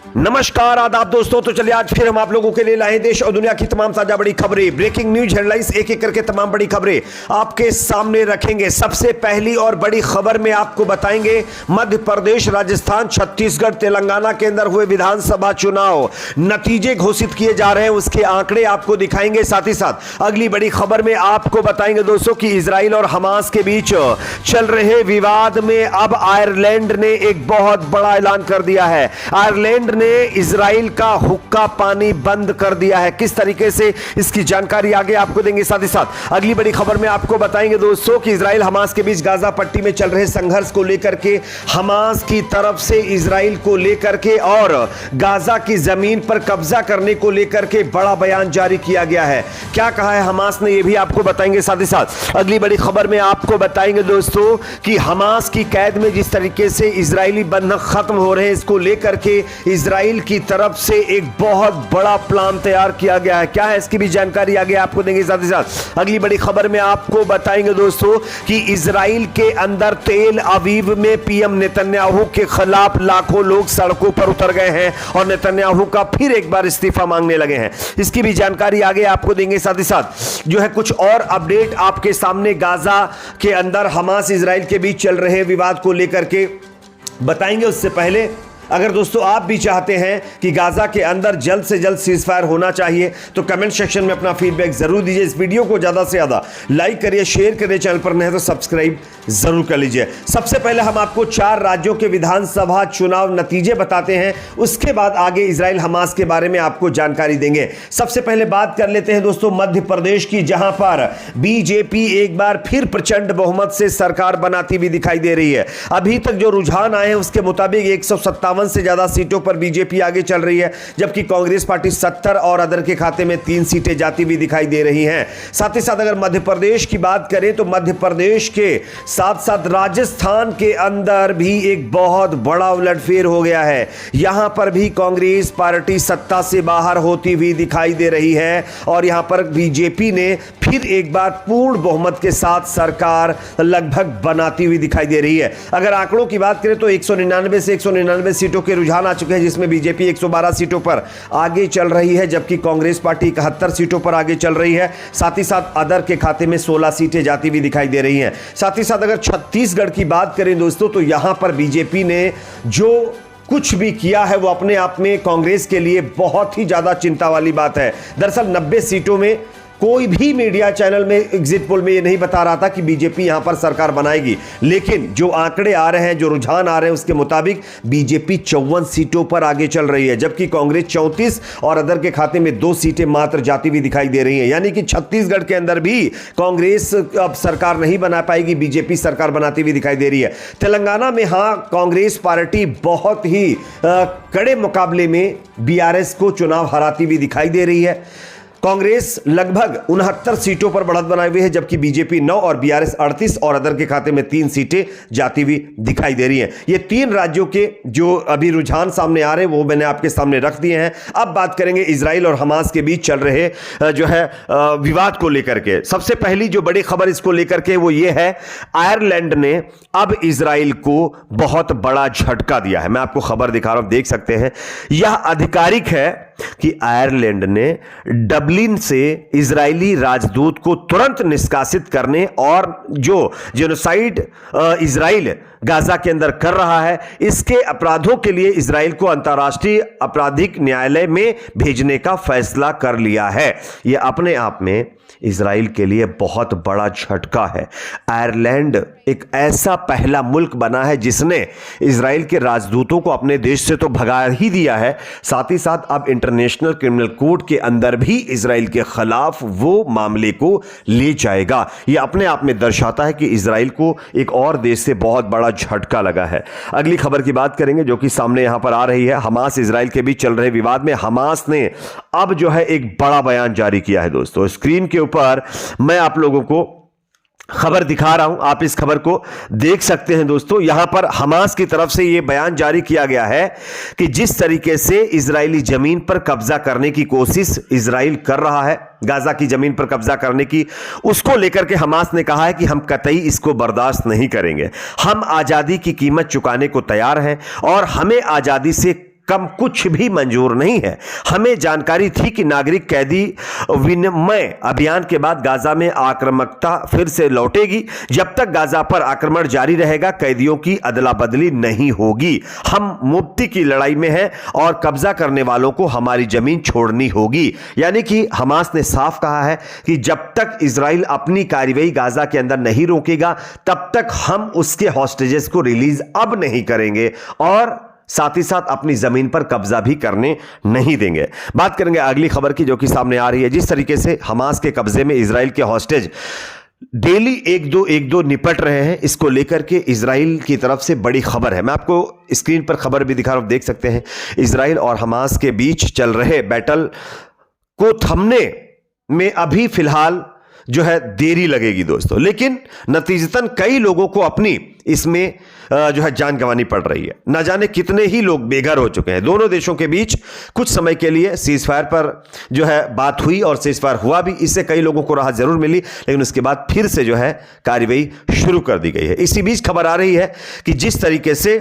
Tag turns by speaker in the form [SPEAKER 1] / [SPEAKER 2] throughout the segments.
[SPEAKER 1] नमस्कार आदाब दोस्तों। तो चलिए आज फिर हम आप लोगों के लिए लाए देश और दुनिया की तमाम ताजा बड़ी खबरें, ब्रेकिंग न्यूज हेडलाइंस, एक एक करके तमाम बड़ी खबरें आपके सामने रखेंगे। सबसे पहली और बड़ी खबर में आपको बताएंगे मध्य प्रदेश, राजस्थान, छत्तीसगढ़, तेलंगाना के अंदर हुए विधानसभा चुनाव नतीजे घोषित किए जा रहे हैं, उसके आंकड़े आपको दिखाएंगे। साथ ही साथ अगली बड़ी खबर में आपको बताएंगे दोस्तों कि इजराइल और हमास के बीच चल रहे विवाद में अब आयरलैंड ने एक बहुत बड़ा ऐलान कर दिया है। आयरलैंड ने इजराइल का हुक्का पानी बंद कर दिया है। किस तरीके से, इसकी जानकारी आगे आपको देंगे। साथ ही साथ अगली बड़ी खबर में आपको बताएंगे दोस्तों कि इजराइल हमास के बीच गाजा पट्टी में चल रहे संघर्ष को लेकर के हमास की तरफ से इजराइल को लेकर के और गाजा की जमीन पर कब्जा करने को लेकर के बड़ा बयान जारी किया गया है। क्या कहा है हमास ने, यह भी आपको बताएंगे। साथ ही साथ अगली बड़ी खबर में आपको बताएंगे दोस्तों कि हमास की कैद में जिस तरीके से इजरायली बंधक खत्म हो रहे हैं, इसको लेकर के इजराइल की तरफ से एक बहुत बड़ा प्लान तैयार किया गया है। क्या है, इसकी भी जानकारी आगे आपको देंगे। साथ ही साथ अगली बड़ी खबर में आपको बताएंगे दोस्तों कि इजराइल के अंदर तेल अवीव में पीएम नेतन्याहू के खिलाफ लाखों लोग सड़कों पर उतर गए हैं और नेतन्याहू का फिर एक बार इस्तीफा मांगने लगे हैं। इसकी भी जानकारी आगे आपको देंगे। साथ ही साथ जो है कुछ और अपडेट आपके सामने गाजा के अंदर हमास इजराइल के बीच चल रहे विवाद को लेकर के बताएंगे। उससे पहले अगर दोस्तों आप भी चाहते हैं कि गाजा के अंदर जल्द से जल्द सीजफायर होना चाहिए तो कमेंट सेक्शन में अपना फीडबैक जरूर दीजिए। इस वीडियो को ज्यादा से ज्यादा लाइक करिए, शेयर करिए, चैनल पर नए तो सब्सक्राइब जरूर कर लीजिए। सबसे पहले हम आपको 4 राज्यों के विधानसभा चुनाव नतीजे बताते हैं, उसके बाद आगे इजराइल हमास के बारे में आपको जानकारी देंगे। सबसे पहले बात कर लेते हैं दोस्तों मध्य प्रदेश की, जहां पर बीजेपी एक बार फिर प्रचंड बहुमत से सरकार बनाती हुई दिखाई दे रही है। अभी तक जो रुझान आए हैं उसके मुताबिक 157 से ज्यादा सीटों पर बीजेपी आगे चल रही है, जबकि कांग्रेस पार्टी 70 और अदर के खाते में 3 सीटें जाती हुई दिखाई दे रही हैं। साथ ही साथ अगर मध्य प्रदेश की बात करें तो मध्य प्रदेश के साथ साथ राजस्थान के अंदर भी एक बहुत बड़ा उलटफेर हो गया है। यहां पर भी कांग्रेस पार्टी सत्ता से बाहर होती हुई दिखाई दे रही है और यहां पर बीजेपी ने फिर एक बार पूर्ण बहुमत के साथ सरकार लगभग बनाती हुई दिखाई दे रही है। अगर आंकड़ों की बात करें तो 199 से 199 सीटों के रुझान आ चुके हैं, जिसमें बीजेपी 112 सीटों पर आगे चल रही है, जबकि कांग्रेस पार्टी 71 सीटों पर आगे चल रही है। साथ ही साथ अदर के खाते में 16 सीटें जाती हुई दिखाई दे रही हैं। साथ ही साथ अगर छत्तीसगढ़ की बात करें दोस्तों तो यहां पर बीजेपी ने जो कुछ भी किया है वो अपने आप में कांग्रेस के लिए बहुत ही ज्यादा चिंता वाली बात है। दरअसल 90 सीटों में कोई भी मीडिया चैनल में एग्जिट पोल में ये नहीं बता रहा था कि बीजेपी यहां पर सरकार बनाएगी, लेकिन जो आंकड़े आ रहे हैं, जो रुझान आ रहे हैं, उसके मुताबिक बीजेपी 54 सीटों पर आगे चल रही है, जबकि कांग्रेस 34 और अदर के खाते में 2 सीटें मात्र जाती हुई दिखाई दे रही हैं। यानी कि छत्तीसगढ़ के अंदर भी कांग्रेस अब सरकार नहीं बना पाएगी, बीजेपी सरकार बनाती हुई दिखाई दे रही है। तेलंगाना में हां, कांग्रेस पार्टी बहुत ही कड़े मुकाबले में बीआरएस को चुनाव हराती हुई दिखाई दे रही है। कांग्रेस लगभग 69 सीटों पर बढ़त बनाए हुए है, जबकि बीजेपी 9 और बीआरएस 38 और अदर के खाते में 3 सीटें जाती हुई दिखाई दे रही हैं। ये 3 राज्यों के जो अभी रुझान सामने आ रहे हैं वो मैंने आपके सामने रख दिए हैं। अब बात करेंगे इजराइल और हमास के बीच चल रहे जो है विवाद को लेकर के। सबसे पहली जो बड़ी खबर इसको लेकर के वो ये है, आयरलैंड ने अब इजराइल को बहुत बड़ा झटका दिया है। मैं आपको खबर दिखा रहा हूं, देख सकते हैं। यह आधिकारिक है कि आयरलैंड ने डबलिन से इजरायली राजदूत को तुरंत निष्कासित करने और जो जेनोसाइड इजराइल गाजा के अंदर कर रहा है, इसके अपराधों के लिए इजराइल को अंतर्राष्ट्रीय आपराधिक न्यायालय में भेजने का फैसला कर लिया है। यह अपने आप में इजराइल के लिए बहुत बड़ा झटका है। आयरलैंड एक ऐसा पहला मुल्क बना है जिसने इजराइल के राजदूतों को अपने देश से तो भगा ही दिया है, साथ ही साथ अब इंटरनेशनल क्रिमिनल कोर्ट के अंदर भी इजराइल के खिलाफ वो मामले को ले जाएगा। यह अपने आप में दर्शाता है कि इजराइल को एक और देश से बहुत बड़ा झटका लगा है। अगली खबर की बात करेंगे जो कि सामने यहां पर आ रही है। हमास इजराइल के बीच चल रहे विवाद में हमास ने अब जो है एक बड़ा बयान जारी किया है। दोस्तों स्क्रीन के ऊपर मैं आप लोगों को खबर दिखा रहा हूं, आप इस खबर को देख सकते हैं। दोस्तों यहां पर हमास की तरफ से यह बयान जारी किया गया है कि जिस तरीके से इजरायली जमीन पर कब्जा करने की कोशिश इजराइल कर रहा है, गाजा की जमीन पर कब्जा करने की, उसको लेकर के हमास ने कहा है कि हम कतई इसको बर्दाश्त नहीं करेंगे। हम आजादी की कीमत चुकाने को तैयार हैं और हमें आजादी से कम कुछ भी मंजूर नहीं है। हमें जानकारी थी कि नागरिक कैदी विनिमय अभियान के बाद गाजा में आक्रामकता फिर से लौटेगी। जब तक गाजा पर आक्रमण जारी रहेगा, कैदियों की अदला बदली नहीं होगी। हम मुक्ति की लड़ाई में हैं और कब्जा करने वालों को हमारी जमीन छोड़नी होगी। यानी कि हमास ने साफ कहा है कि जब तक इजराइल अपनी कार्रवाई गाजा के अंदर नहीं रोकेगा, तब तक हम उसके हॉस्टेजेस को रिलीज अब नहीं करेंगे और साथ ही साथ अपनी जमीन पर कब्जा भी करने नहीं देंगे। बात करेंगे अगली खबर की, जो कि सामने आ रही है। जिस तरीके से हमास के कब्जे में इजराइल के हॉस्टेज डेली एक दो निपट रहे हैं, इसको लेकर के इजराइल की तरफ से बड़ी खबर है। मैं आपको स्क्रीन पर खबर भी दिखा रहा हूं, देख सकते हैं। इजराइल और हमास के बीच चल रहे बैटल को थमने में अभी फिलहाल जो है देरी लगेगी दोस्तों, लेकिन नतीजतन कई लोगों को अपनी इसमें जो है जान गंवानी पड़ रही है। न जाने कितने ही लोग बेघर हो चुके हैं। दोनों देशों के बीच कुछ समय के लिए सीज फायर पर जो है बात हुई और सीज फायर हुआ भी, इससे कई लोगों को राहत जरूर मिली, लेकिन उसके बाद फिर से जो है कार्रवाई शुरू कर दी गई है। इसी बीच खबर आ रही है कि जिस तरीके से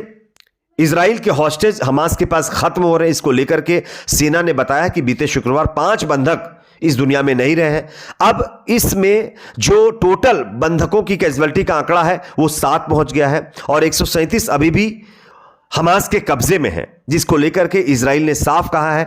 [SPEAKER 1] इजराइल के हॉस्टेज हमास के पास खत्म हो रहे हैं, इसको लेकर के सेना ने बताया कि बीते शुक्रवार 5 बंधक इस दुनिया में नहीं रहे हैं। अब इसमें जो टोटल बंधकों की कैजुअलिटी का आंकड़ा है वो 7 पहुंच गया है और 137 अभी भी हमास के कब्जे में है, जिसको लेकर के इजराइल ने साफ कहा है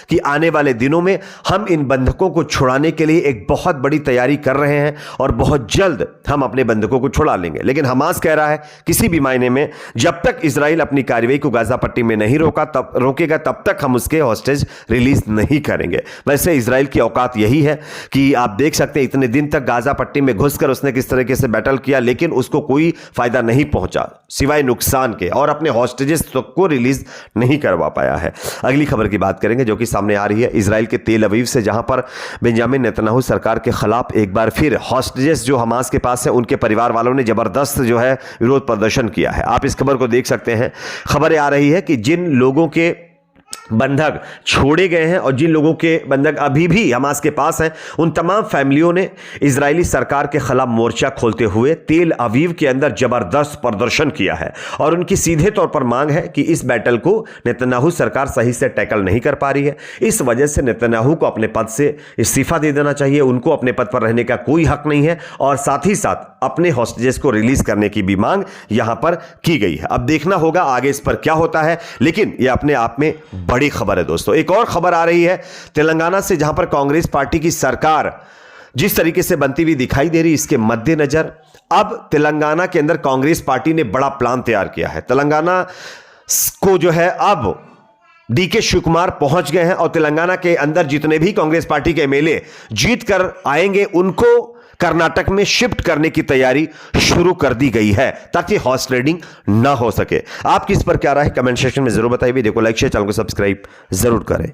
[SPEAKER 1] कि आने वाले दिनों में हम इन बंधकों को छुड़ाने के लिए एक बहुत बड़ी तैयारी कर रहे हैं और बहुत जल्द हम अपने बंधकों को छुड़ा लेंगे। लेकिन हमास कह रहा है किसी भी मायने में जब तक इजराइल अपनी कार्रवाई को गाजा पट्टी में नहीं रोकेगा तब तक हम उसके हॉस्टेज रिलीज नहीं करेंगे। वैसे इजराइल की औकात यही है कि आप देख सकते हैं इतने दिन तक गाजा पट्टी में घुसकर उसने किस तरीके से बैटल किया, लेकिन उसको कोई फायदा नहीं पहुंचा सिवाय नुकसान के, और अपने हॉस्टेजेस को रिलीज नहीं करवा पाया है। अगली खबर की बात करेंगे जो कि सामने आ रही है इजराइल के तेल अवीव से, जहां पर बेंजामिन नेतन्याहू सरकार के खिलाफ एक बार फिर हॉस्टेजेस जो हमास के पास है उनके परिवार वालों ने जबरदस्त जो है विरोध प्रदर्शन किया है। आप इस खबर को देख सकते हैं। खबरें आ रही है कि जिन लोगों के बंधक छोड़े गए हैं और जिन लोगों के बंधक अभी भी हमास के पास हैं, उन तमाम फैमिलियों ने इजरायली सरकार के खिलाफ मोर्चा खोलते हुए तेल अवीव के अंदर जबरदस्त प्रदर्शन किया है और उनकी सीधे तौर पर मांग है कि इस बैटल को नेतन्याहू सरकार सही से टैकल नहीं कर पा रही है। इस वजह से नेतन्याहू को अपने पद से इस्तीफा दे देना चाहिए, उनको अपने पद पर रहने का कोई हक नहीं है और साथ ही साथ अपने हॉस्टेजेस को रिलीज करने की भी मांग यहां पर की गई है। अब देखना होगा आगे इस पर क्या होता है, लेकिन यह अपने आप में बड़ी खबर है दोस्तों। एक और खबर आ रही है तेलंगाना से, जहां पर कांग्रेस पार्टी की सरकार जिस तरीके से बनती हुई दिखाई दे रही, इसके मद्देनजर अब तेलंगाना के अंदर कांग्रेस पार्टी ने बड़ा प्लान तैयार किया है। तेलंगाना को जो है अब डीके शिव कुमार पहुंच गए हैं और तेलंगाना के अंदर जितने भी कांग्रेस पार्टी के एमएलए जीत कर आएंगे उनको कर्नाटक में शिफ्ट करने की तैयारी शुरू कर दी गई है ताकि हॉर्स ट्रेडिंग ना हो सके। आपकी इस पर क्या राय है कमेंट सेक्शन में जरूर बताइए। वीडियो को लाइक शेयर, चैनल को सब्सक्राइब जरूर करें।